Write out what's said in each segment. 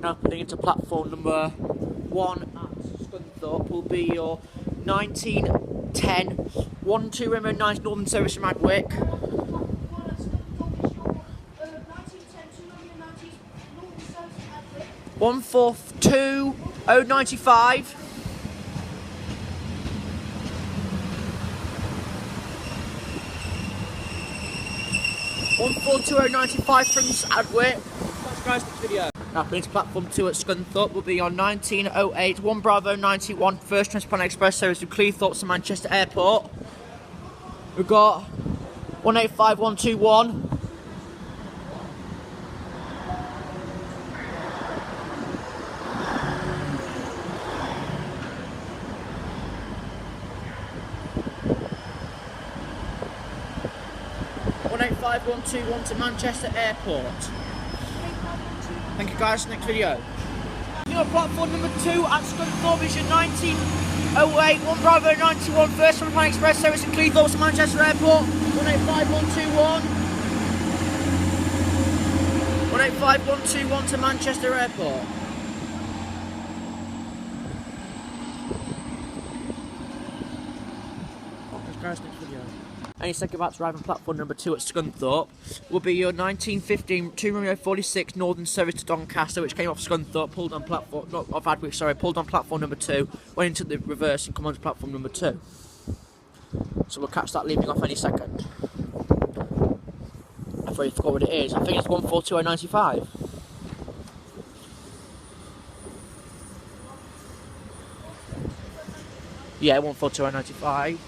Now putting into platform number 1 at Scunthorpe will be your 1910 12 Romeo 9 Northern Service from Adwick. 142 095. 142.095 from Adwick. Thanks guys for this video. Now putting to platform 2 at Scunthorpe will be on 1908 1 Bravo 91 First Transplant Express service to Cleethorpes to Manchester Airport. We've got 185121. #18121 to Manchester Airport. Thank you guys, next video. Your platform number 2 at Scunthorpe is your 1908 1 Bravo 91 First Transplant Express service to Cleethorpes to Manchester Airport. 185121. 185121 to Manchester Airport. Thanks guys, next video. Any second about to arrive on platform number 2 at Scunthorpe will be your 1915 2 Romeo 46 Northern service to Doncaster, which came off Scunthorpe, pulled on platform, not off Adwick, sorry, pulled on platform number 2, went into the reverse and come on to platform number 2. So we'll catch that leaving off any second. I thought you forgot what it is. I think it's 142.095. Yeah, 142.095.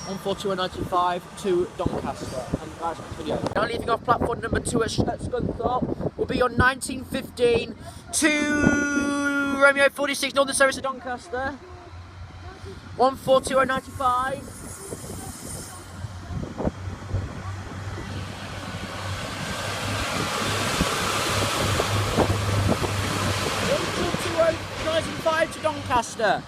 142.095 to Doncaster. And guys, next video. Now leaving off platform number 2 at Scunthorpe will be on 1915 2 Romeo 46 Northern service to Doncaster. 142.095. 142.095 to Doncaster.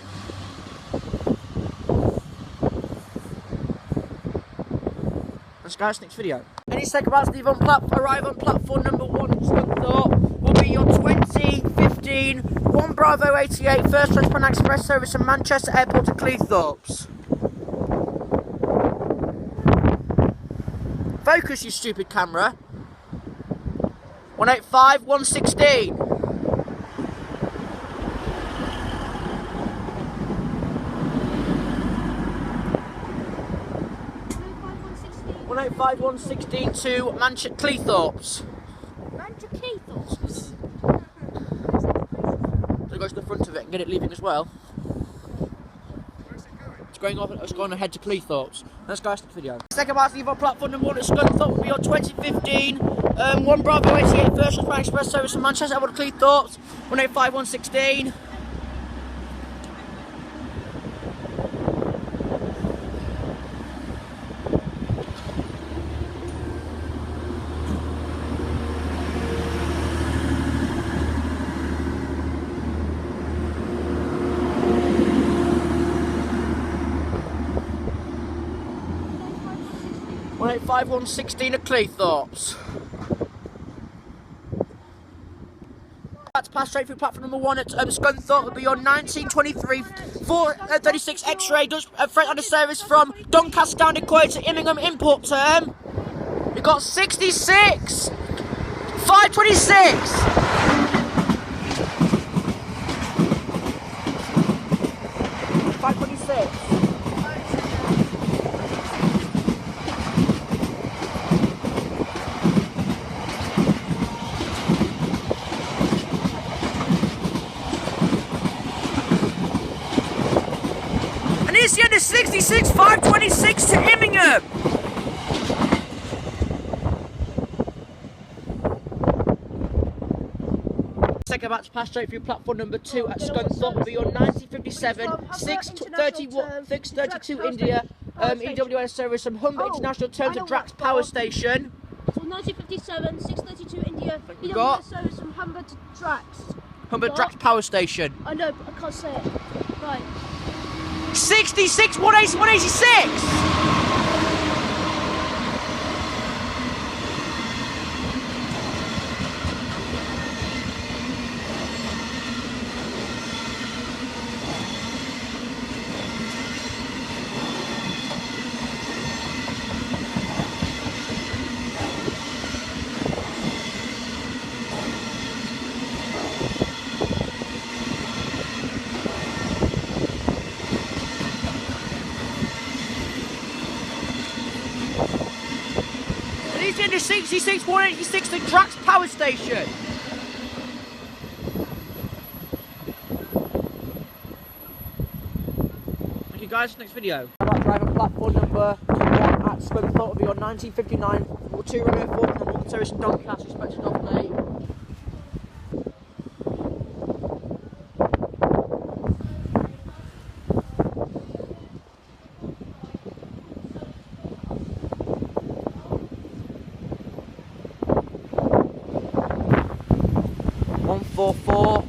Guys, next video. Any second about to leave on arrive on platform number 1 at Scunthorpe will be your 2015 1 Bravo 88 First Transplant Express service from Manchester Airport to Cleethorpes. Focus, you stupid camera. 185116. 185116 to Manchester Cleethorpes. Manchester Cleethorpes. So go to the front of it and get it leaving as well. Where's it going? It's going ahead to Cleethorpes. Let's go to the video. Second about to leave on platform number 1 at Scunthorpe will be your 2015 1 Bravo 88 First Transplant Express service from Manchester Airport to Cleethorpes. 185116. 185116 at Cleethorpes. That's passed straight through platform number 1 at Scunthorpe will be your 1923 436 X-ray Dutch freight on a service from Doncaster down to Croydon to Immingham import term. You've got 66 526. 526. It's the end of 66 526 to Immingham. Second batch pass straight through platform number 2 at Scunthorpe will be your 1957 632 India EWS service from Humber International Term to Drax Power Station. So 1957 632 India got EWS service from Humber to Drax. Humber Drax Power Station. I know, but I can't say it. Right. 66 186. 166, 186 to Tracks Power Station. Thank you guys, next video. About driving platform number 1 at Scunthorpe will be on 1959, 2 Romeo 14 on Northern Terrace in Doncaster, expected off late. One 144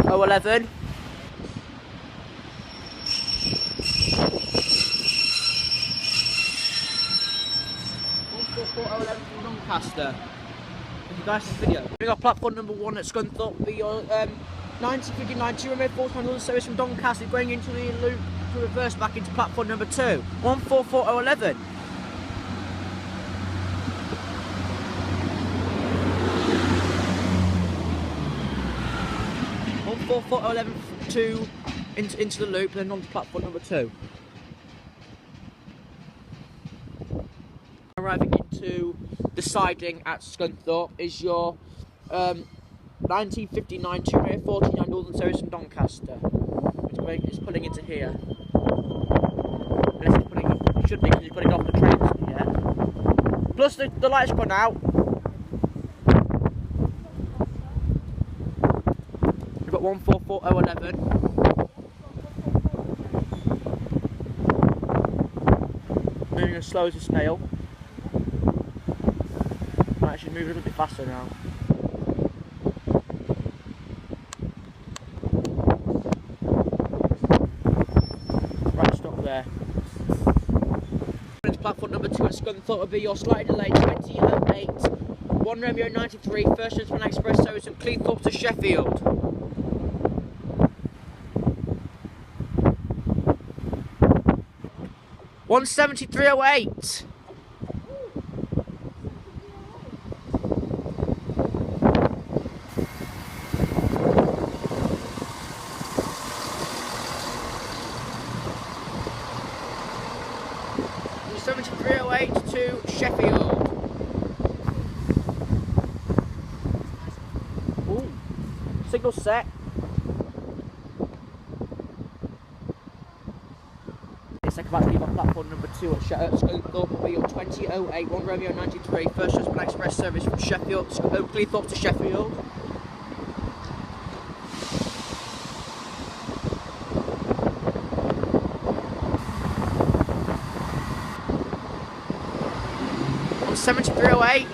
011. From Doncaster. Thank you guys for the video. We got platform number 1 at Scunthorpe will be on 1959 2 Romeo 14 on Northern Service from Doncaster going into the loop to reverse back into platform number 2. 144 011. Into the loop and then on to platform number 2. Arriving into the siding at Scunthorpe is your 1959 2 Romeo 49 Northern Service from Doncaster. It's pulling into here. Unless it should be because it's putting off the trains. Yeah. Plus the light's gone out. We've got 144 011. Moving as slow as a snail. Might actually move a little bit faster now. Right, stop there. Platform number 2 at Scunthorpe will be your slightly delayed 2008 1 Romeo 93 first gentleman express service from Scunthorpe to Sheffield. One 7308. To Sheffield. Ooh. Signal set. It's like about to leave on platform number 2 at Scunthorpe will be your 2008 1 Romeo 93 first gentleman express service from Sheffield, Scunthorpe to Sheffield. On 7308.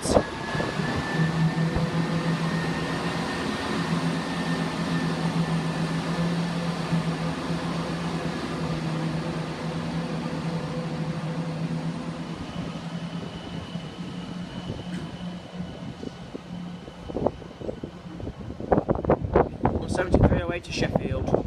On 7308 to Sheffield.